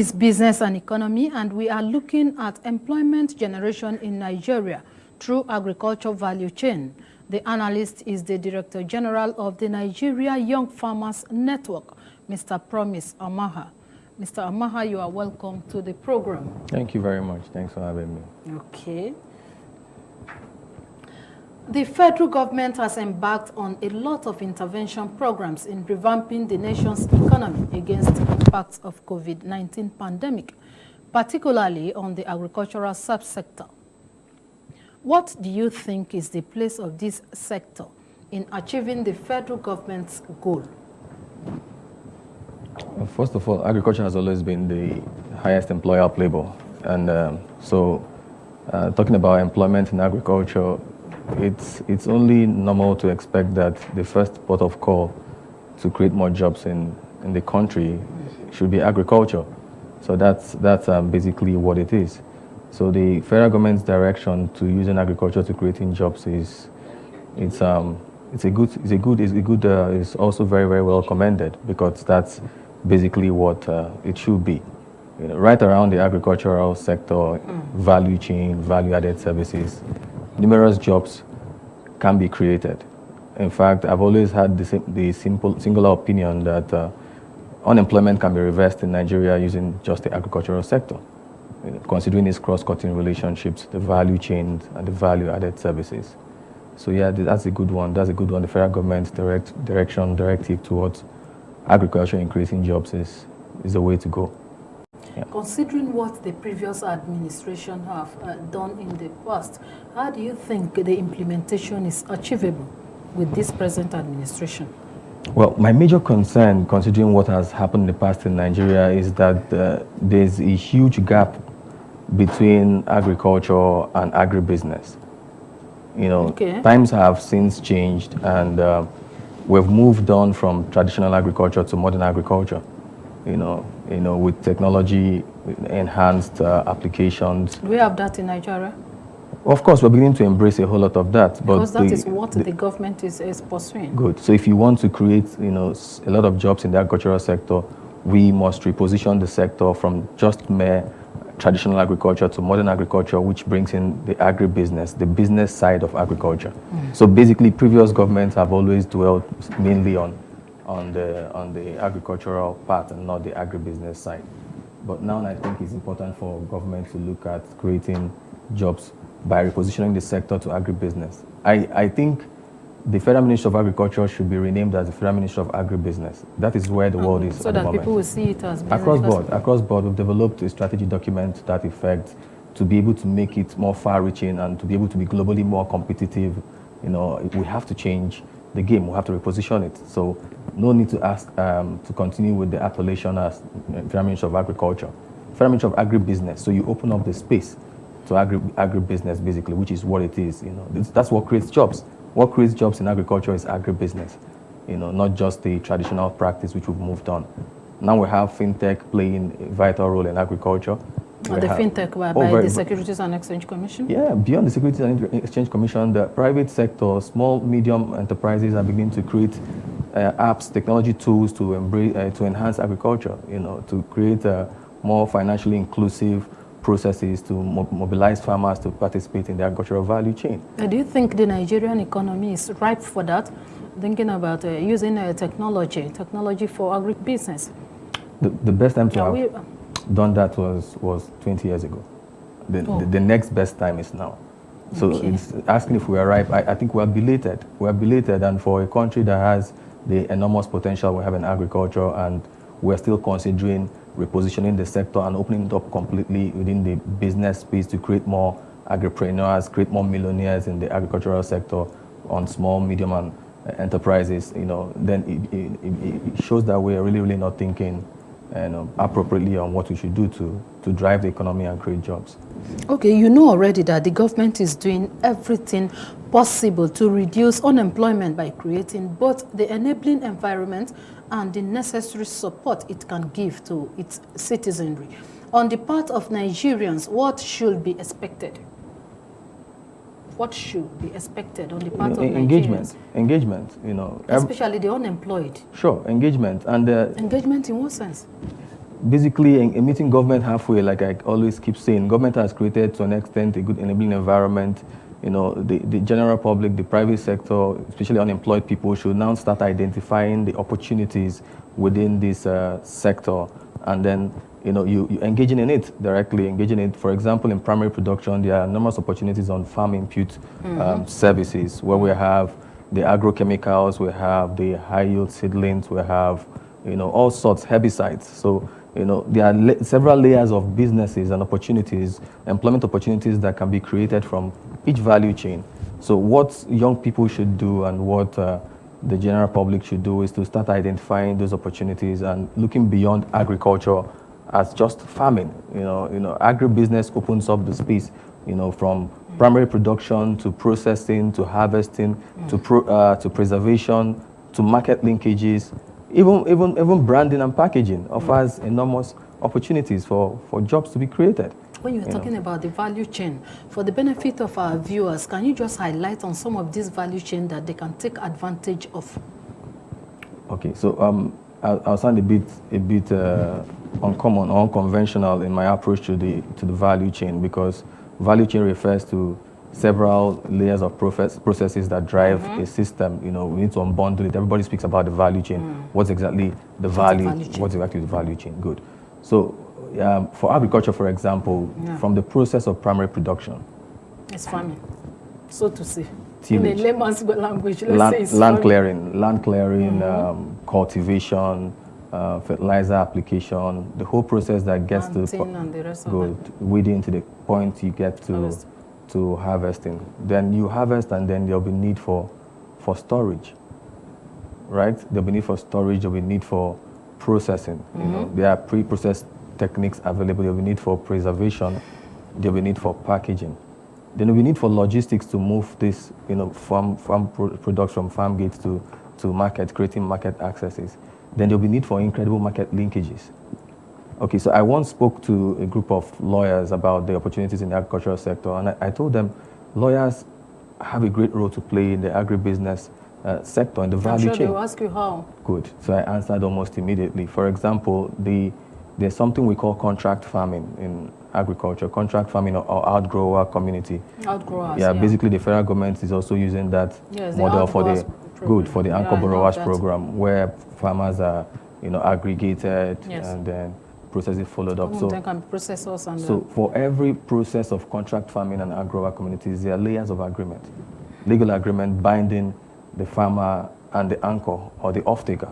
It's business and economy, and we are looking at employment generation in Nigeria through agriculture value chain. The analyst is the Director General of the Nigeria Young Farmers Network, Mr. Promise Amahah. Mr. Amahah, you are welcome to the program. Thank you very much. Thanks for having me. Okay. The federal government has embarked on a lot of intervention programs in revamping the nation's economy against the impacts of COVID-19 pandemic, particularly on the agricultural subsector. What do you think is the place of this sector in achieving the federal government's goal? Well, first of all, agriculture has always been the highest employer of labor. And talking about employment in agriculture, it's only normal to expect that the first port of call to create more jobs in the country should be agriculture. So that's basically what it is. So the federal government's direction to using agriculture to creating jobs is also very, very well commended, because that's basically what it should be. You know, right around the agricultural sector, value chain, value-added services, numerous jobs can be created. In fact, I've always had the singular opinion that unemployment can be reversed in Nigeria using just the agricultural sector, you know, considering its cross-cutting relationships, the value chains, and the value-added services. So yeah, that's a good one. That's a good one. The federal government's directive towards agriculture and creating jobs is the way to go. Yeah. Considering what the previous administration have done in the past, how do you think the implementation is achievable with this present administration? Well, my major concern, considering what has happened in the past in Nigeria, is that there's a huge gap between agriculture and agribusiness. You know, times have since changed, and we've moved on from traditional agriculture to modern agriculture. You know, with technology, enhanced applications. Do we have that in Nigeria? Of course, we're beginning to embrace a whole lot of that. Because that is what the government is pursuing. Good. So if you want to create, you know, a lot of jobs in the agricultural sector, we must reposition the sector from just mere traditional agriculture to modern agriculture, which brings in the agribusiness, the business side of agriculture. So basically, previous governments have always dwelt mainly on the agricultural part and not the agribusiness side. But now I think it's important for government to look at creating jobs by repositioning the sector to agribusiness. I think the Federal Ministry of Agriculture should be renamed as the Federal Ministry of Agribusiness. That is where the world is so at the moment. So that people will see it as business. Across board, we've developed a strategy document to that effect to be able to make it more far-reaching and to be able to be globally more competitive. You know, we have to change the game. We have to reposition it. So no need to ask to continue with the appellation as Federal Ministry of Agriculture. Federal Ministry of Agribusiness. So you open up the space to agribusiness, basically, which is what it is. You know, that's what creates jobs. What creates jobs in agriculture is agribusiness. You know, not just the traditional practice which we've moved on. Now we have fintech playing a vital role in agriculture. Fintech by the Securities and Exchange Commission? Yeah, beyond the Securities and Exchange Commission, the private sector, small, medium enterprises are beginning to create apps, technology tools to enhance agriculture, you know, to create more financially inclusive processes to mobilize farmers to participate in the agricultural value chain. Do you think the Nigerian economy is ripe for that? Thinking about using technology for agribusiness? The best time to have done that was 20 years ago. The next best time is now. So it's asking if we are ripe. I think we are belated. We are belated, and for a country that has the enormous potential we have in agriculture, and we're still considering repositioning the sector and opening it up completely within the business space to create more agripreneurs, create more millionaires in the agricultural sector on small, medium, and enterprises. You know, then it shows that we are really not thinking appropriately on what we should do to drive the economy and create jobs. Okay, you know already that the government is doing everything possible to reduce unemployment by creating both the enabling environment and the necessary support it can give to its citizenry. On the part of Nigerians, what should be expected? What should be expected on the part of Nigerians? Engagement, you know. Especially the unemployed. Sure, engagement. And engagement in what sense? basically meeting government halfway, like I always keep saying. Government has created to an extent a good enabling environment. The general public, the private sector, especially unemployed people, should now start identifying the opportunities within this sector, and then you engaging in it directly, engaging in it. For example, in primary production, there are numerous opportunities on farm input services, where we have the agrochemicals, we have the high yield seedlings, we have all sorts herbicides. So there are several layers of businesses and opportunities, employment opportunities that can be created from each value chain. So what young people should do and what the general public should do is to start identifying those opportunities and looking beyond agriculture as just farming. Agribusiness opens up the space, from primary production to processing to harvesting to preservation to market linkages. Even branding and packaging offers enormous opportunities for jobs to be created. When you're talking about the value chain, for the benefit of our viewers, can you just highlight on some of these value chain that they can take advantage of? Okay, so I'll sound a bit uncommon, unconventional in my approach to the value chain, because value chain refers to several layers of processes that drive a system. We need to unbundle it. Everybody speaks about the value chain. What's exactly the value? What's exactly the value chain? Good. So for agriculture, for example, from the process of primary production. It's farming, so to say. Tillage, in a layman's language, let's say it's land clearing, cultivation, fertilizer application, the whole process that gets to weeding to the point you get to harvesting. Then you harvest, and then there'll be need for storage, right? There'll be need for storage, there'll be need for processing. There are pre-processed techniques available. There'll be need for preservation, there'll be need for packaging. Then there'll be need for logistics to move this, farm products from farm gates to market, creating market accesses. Then there'll be need for incredible market linkages. Okay, so I once spoke to a group of lawyers about the opportunities in the agricultural sector, and I told them lawyers have a great role to play in the agribusiness sector, in the value chain. I'm sure they will ask you how. Good. So I answered almost immediately. For example, there's something we call contract farming in agriculture, contract farming or outgrower community. Outgrowers, yeah. Basically, the federal government is also using that model for the anchor borrowers program, where farmers are, aggregated and then processes followed up. So for every process of contract farming and outgrower communities, there are layers of agreement, legal agreement binding the farmer and the anchor or the off-taker,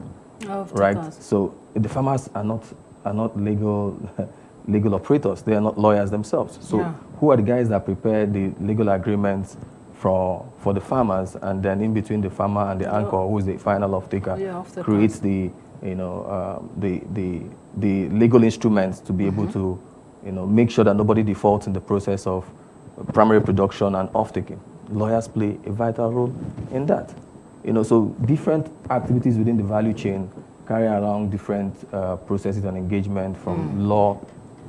right? So the farmers are not legal operators. They are not lawyers themselves. So who are the guys that prepare the legal agreements for the farmers, and then in between the farmer and the anchor, who is the final off-taker, creates the legal instruments to be able to make sure that nobody defaults in the process of primary production and off-taking. Lawyers play a vital role in that. So different activities within the value chain carry along different processes and engagement, from law,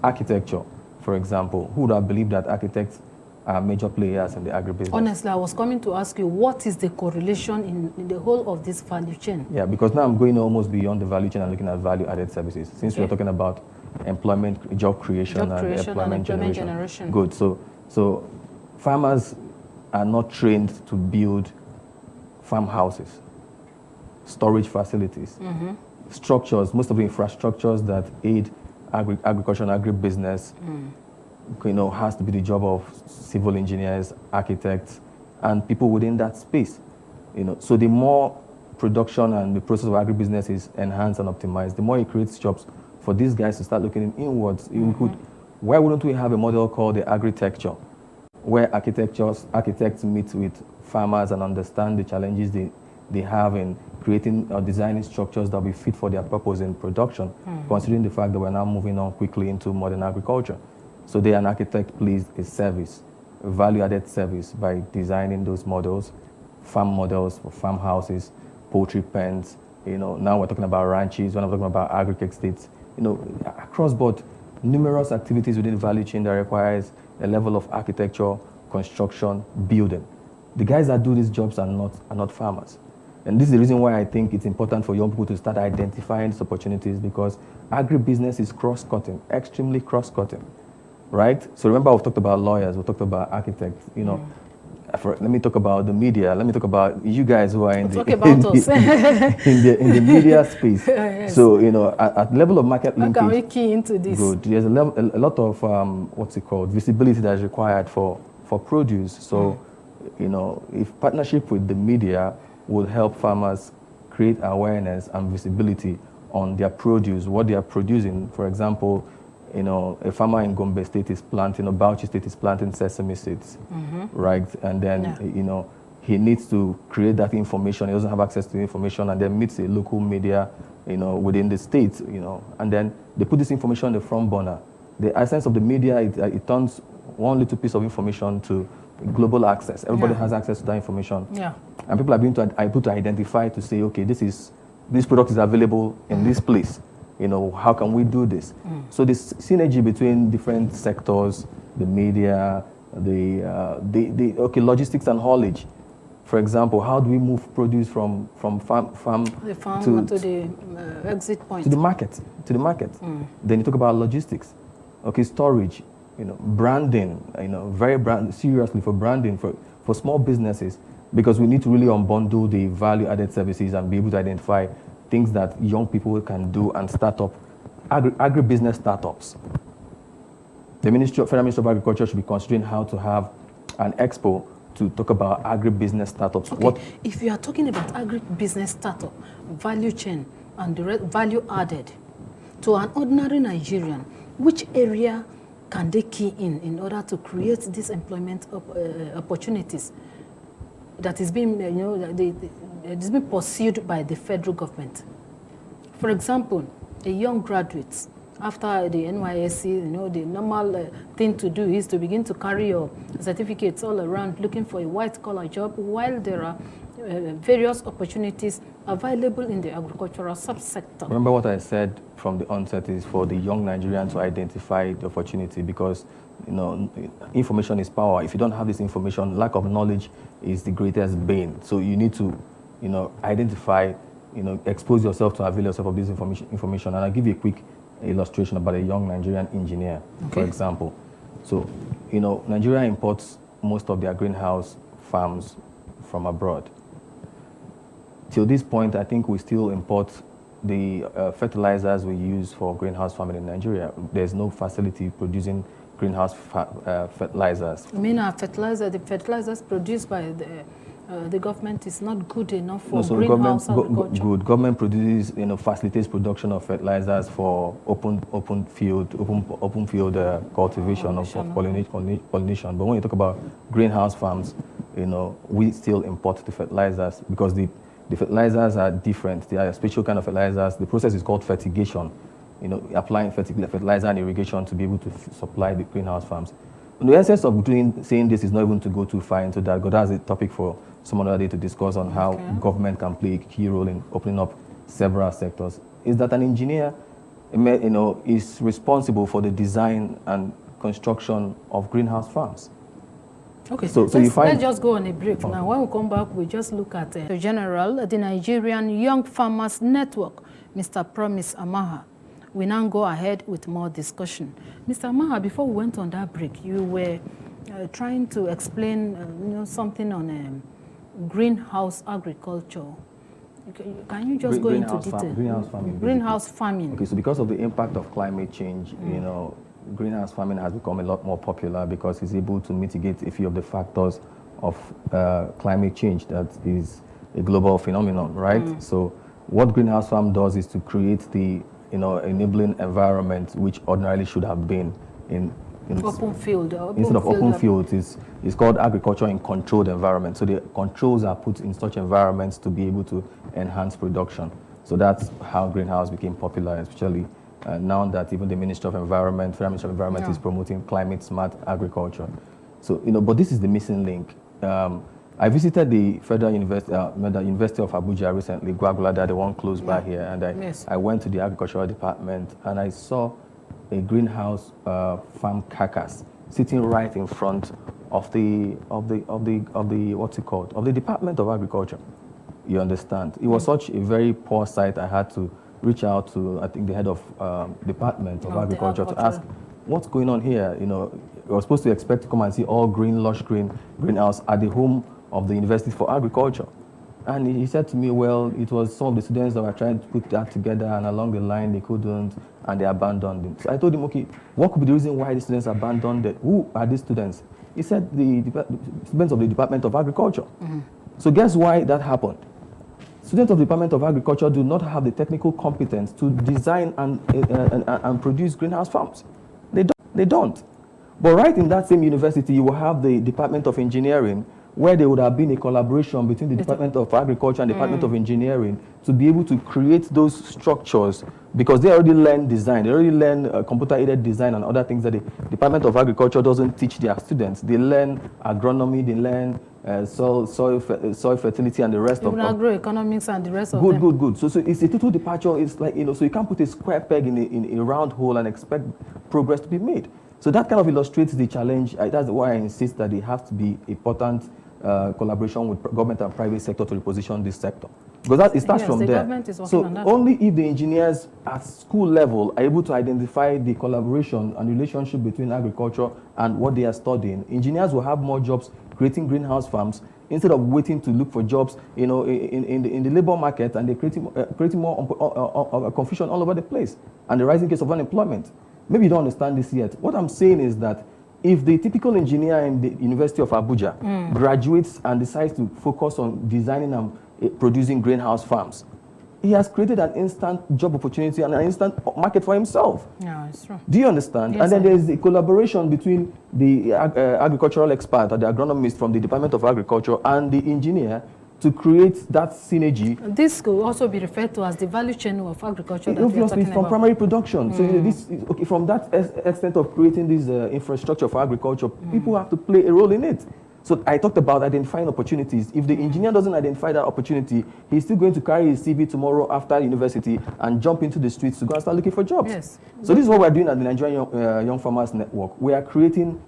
architecture, for example. Who would have believed that architects are major players in the agribusiness? Honestly, I was coming to ask you, what is the correlation in the whole of this value chain? Yeah, because now I'm going almost beyond the value chain and looking at value-added services. Since we're talking about employment, job creation, and employment generation. Good. So farmers are not trained to build farmhouses, storage facilities, structures, most of the infrastructures that aid agriculture and agribusiness, has to be the job of civil engineers, architects, and people within that space. So the more production and the process of agribusiness is enhanced and optimized, the more it creates jobs for these guys to start looking inwards. Why wouldn't we have a model called the Agritexture, where architects meet with farmers and understand the challenges they have in creating or designing structures that will be fit for their purpose in production, considering the fact that we're now moving on quickly into modern agriculture. So an architect plays a service, a value-added service, by designing those models, farm models for farmhouses, poultry pens. Now we're talking about ranches, when I'm talking about agri-estates. Across board, numerous activities within the value chain that requires a level of architecture, construction, building. The guys that do these jobs are not farmers. And this is the reason why I think it's important for young people to start identifying these opportunities, because agribusiness is cross-cutting, extremely cross-cutting, right? So remember, we've talked about lawyers, we've talked about architects, let me talk about the media. Let me talk about you guys who are in the in the media space. Yes. So at level of market linkage, how can we key into this? Good. There's a lot of visibility that is required for produce. So if partnership with the media will help farmers create awareness and visibility on their produce, what they are producing. For example, a farmer in Gombe State is planting, Bauchi State is planting sesame seeds, right? And then, he needs to create that information. He doesn't have access to the information, and then meets a local media, within the state, and then they put this information on the front burner. The essence of the media, it turns one little piece of information to global access. Everybody has access to that information. Yeah. And people are being able to identify, to say, okay, this product is available in this place. How can we do this? So this synergy between different sectors, the media, logistics and haulage. For example, how do we move produce from farm to the exit point? To the market. Then you talk about logistics. Okay, storage, branding, seriously for branding, for small businesses, because we need to really unbundle the value-added services and be able to identify things that young people can do and start up, agribusiness startups. The Federal Ministry of Agriculture should be considering how to have an expo to talk about agribusiness startups. Okay. If you are talking about agribusiness startup, value chain, and the value added, to an ordinary Nigerian, which area can they key in order to create these employment opportunities that is being, is being pursued by the federal government? For example, a young graduate, after the NYSC, the normal thing to do is to begin to carry your certificates all around looking for a white-collar job, while there are various opportunities available in the agricultural subsector. Remember what I said from the onset is for the young Nigerian to identify the opportunity, because information is power. If you don't have this information, lack of knowledge is the greatest bane. So you need to identify, expose yourself to avail yourself of this information. And I'll give you a quick illustration about a young Nigerian engineer, for example. So, Nigeria imports most of their greenhouse farms from abroad. Till this point, I think we still import the fertilizers we use for greenhouse farming in Nigeria. There's no facility producing greenhouse fertilizers. I mean, the fertilizers produced by the government is not good enough for greenhouse agriculture. Good. Government produces, facilitates production of fertilizers for open field cultivation of pollination. But when you talk about greenhouse farms, we still import the fertilizers, because the fertilizers are different. They are a special kind of fertilizers. The process is called fertigation. Applying fertilizer and irrigation to be able to supply the greenhouse farms. The essence of saying this is not even to go too far into that, because that's a topic for some other day to discuss on how government can play a key role in opening up several sectors. Is that an engineer, is responsible for the design and construction of greenhouse farms. Okay, so let's just go on a break now. When we come back, we just look at the general, the Nigerian Young Farmers Network, Mr. Promise Amahah. We now go ahead with more discussion. Mr. Amahah, before we went on that break, you were trying to explain something on greenhouse agriculture. Can you just go into detail? Greenhouse farming. Okay, so because of the impact of climate change, greenhouse farming has become a lot more popular, because it's able to mitigate a few of the factors of climate change that is a global phenomenon, right? So what greenhouse farm does is to create the enabling environment which ordinarily should have been in open field. Instead of open fields, it's called agriculture in controlled environment. So the controls are put in such environments to be able to enhance production. So that's how greenhouse became popular, especially now that even the Ministry of Environment, Federal Ministry of Environment, is promoting climate smart agriculture. So but this is the missing link. I visited the Federal University, the University of Abuja recently, Gwagwalada, the one close by here, and I went to the agricultural department, and I saw a greenhouse farm carcass sitting right in front of the what's it called, of the Department of Agriculture. You understand? It was such a very poor site. I had to reach out to, I think, the head of Department of Agriculture to ask, what's going on here? You know, we were supposed to expect to come and see all green, lush green greenhouse at the home of the University for Agriculture. And he said to me, well, it was some of the students that were trying to put that together, and along the line they couldn't, and they abandoned it. So I told him, okay, what could be the reason why the students abandoned it? Who are these students? He said the students of the Department of Agriculture. So guess why that happened? Students of the Department of Agriculture do not have the technical competence to design and produce greenhouse farms. They don't. But right in that same university, you will have the Department of Engineering, where there would have been a collaboration between the Department of Agriculture and Department of Engineering to be able to create those structures, because they already learn design, they already learn computer-aided design and other things that the Department of Agriculture doesn't teach their students. They learn agronomy, they learn soil fertility and the rest of agroeconomics and the rest of them. Good. So it's a total departure. It's like, you know, so you can't put a square peg in a round hole and expect progress to be made. So that kind of illustrates the challenge. That's why I insist that there has to be important collaboration with government and private sector to reposition this sector. Because it starts from there. So only if the engineers at school level are able to identify the collaboration and relationship between agriculture and what they are studying, engineers will have more jobs creating greenhouse farms instead of waiting to look for jobs, you know, in the labor market, and they're creating more confusion all over the place and the rising case of unemployment. Maybe you don't understand this yet. What I'm saying is that if the typical engineer in the University of Abuja graduates and decides to focus on designing and producing greenhouse farms, he has created an instant job opportunity and an instant market for himself. Yeah, it's true. Do you understand? Yes, and then there's a collaboration between the agricultural expert or the agronomist from the Department of Agriculture and the engineer to create that synergy. This could also be referred to as the value chain of agriculture. Obviously, from primary production. So this is, okay, from that extent of creating this infrastructure for agriculture, people have to play a role in it. So I talked about identifying opportunities. If the engineer doesn't identify that opportunity, he's still going to carry his CV tomorrow after university and jump into the streets to go and start looking for jobs. Yes. So this is what we're doing at the Nigerian Young Farmers Network. We are creating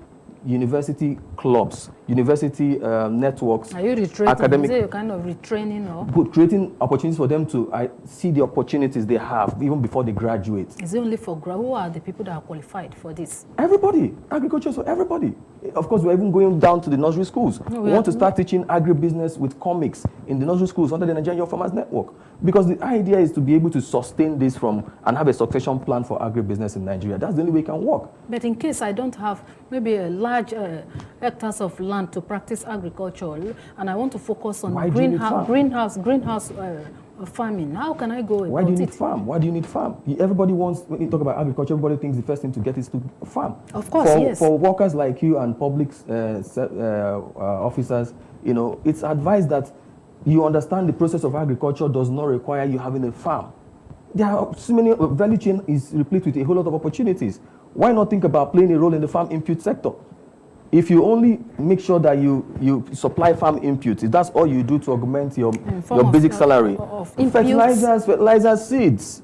university clubs, university networks. Are you retraining? Academic, is it a kind of retraining or? Good, creating opportunities for them to see the opportunities they have even before they graduate. Is it only for who are the people that are qualified for this? Everybody, agriculture for everybody. Of course, we're even going down to the nursery schools. No, we want to start teaching agribusiness with comics in the nursery schools under the Nigerian Young Farmers Network. Because the idea is to be able to sustain this and have a succession plan for agribusiness in Nigeria. That's the only way it can work. But in case I don't have maybe a large hectares of land to practice agriculture, and I want to focus on greenhouse farming, how can I go about it? Why do you need farm? Why do you need farm? Everybody wants, when you talk about agriculture, everybody thinks the first thing to get is to farm. Of course, yes. For workers like you and public officers, you know, it's advised that you understand the process of agriculture does not require you having a farm. There are so many, value chain is replete with a whole lot of opportunities. Why not think about playing a role in the farm input sector? If you only make sure that you supply farm inputs, if that's all you do to augment your basic salary, fertilizers, seeds.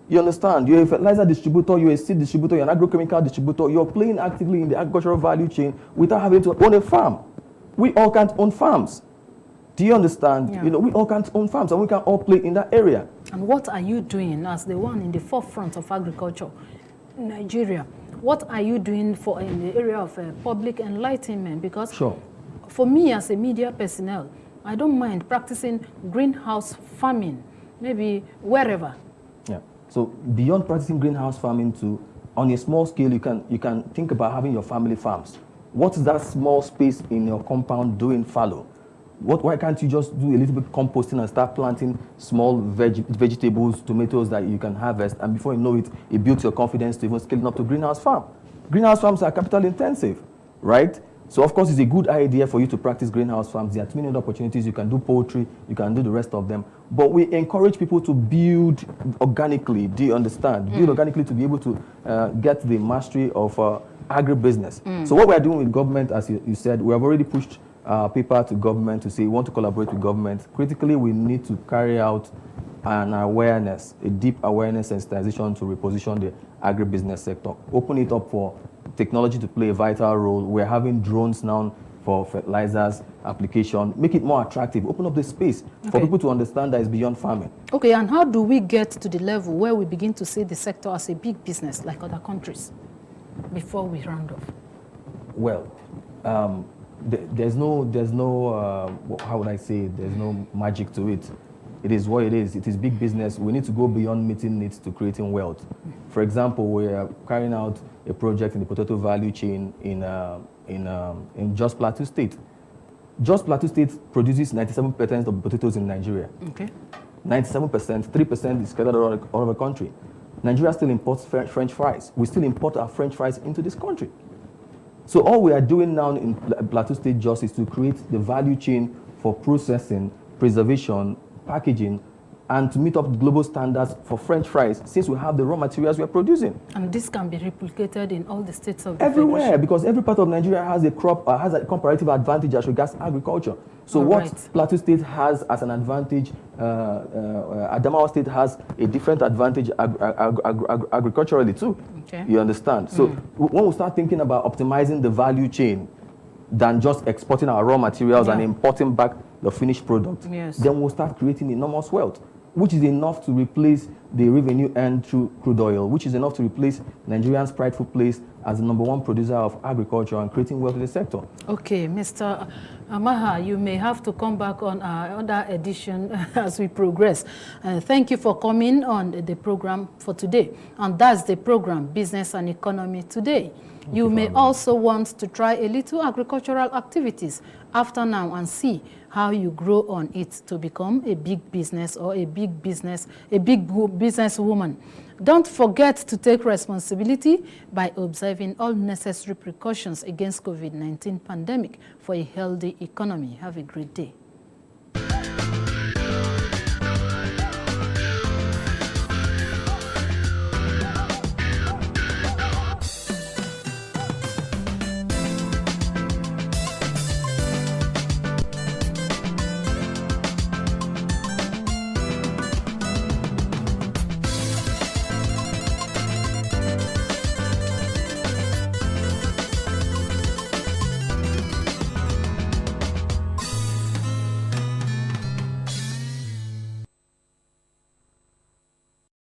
You understand? You're a fertilizer distributor, you're a seed distributor, you're an agrochemical distributor, you're playing actively in the agricultural value chain without having to own a farm. We all can't own farms. Do you understand? Yeah. You know, we all can't own farms and we can all play in that area. And what are you doing as the one in the forefront of agriculture in Nigeria? What are you doing in the area of public enlightenment? Because for me as a media personnel, I don't mind practicing greenhouse farming, maybe wherever. Yeah. So beyond practicing greenhouse farming, on a small scale, you can think about having your family farms. What is that small space in your compound doing fallow? Why can't you just do a little bit composting and start planting small vegetables, tomatoes that you can harvest, and before you know it, it builds your confidence to even scaling up to greenhouse farm. Greenhouse farms are capital intensive, right? So of course it's a good idea for you to practice greenhouse farms. There are too many other opportunities. You can do poultry, you can do the rest of them. But we encourage people to build organically. Do you understand? Build organically to be able to get the mastery of agribusiness. So what we are doing with government, as you said, we have already pushed paper to government to say we want to collaborate with government. Critically, we need to carry out an awareness, a deep awareness sensitization to reposition the agribusiness sector. Open it up for technology to play a vital role. We're having drones now for fertilizers application, make it more attractive, open up the space for people to understand that it's beyond farming. Okay, and how do we get to the level where we begin to see the sector as a big business like other countries before we round off? Well, there's no how would I say it? There's no magic to it. It is what it is. It is big business. We need to go beyond meeting needs to creating wealth. For example, we are carrying out a project in the potato value chain in Jos Plateau State. Jos Plateau State produces 97% of potatoes in Nigeria. Okay. 97%, 3% is scattered all over the country. Nigeria still imports French fries. We still import our French fries into this country. So all we are doing now in Plateau State Jos is to create the value chain for processing, preservation, packaging, and to meet up with global standards for French fries, since we have the raw materials we are producing. And this can be replicated in all the states of the everywhere, Federation. because every part of Nigeria has a crop, has a comparative advantage as regards agriculture. So what Plateau State has as an advantage, Adamawa State has a different advantage agriculturally too. Okay. You understand? So when we start thinking about optimizing the value chain than just exporting our raw materials and importing back the finished product, then we'll start creating enormous wealth, which is enough to replace the revenue earned through crude oil, which is enough to replace Nigeria's prideful place as the #1 producer of agriculture and creating wealth in the sector. Okay, Mr. Amahah, you may have to come back on our other edition as we progress. Thank you for coming on the program for today. And that's the program, Business and Economy Today. You may also want to try a little agricultural activities after now and see how you grow on it to become a big business or a big businesswoman. Don't forget to take responsibility by observing all necessary precautions against COVID-19 pandemic for a healthy economy. Have a great day.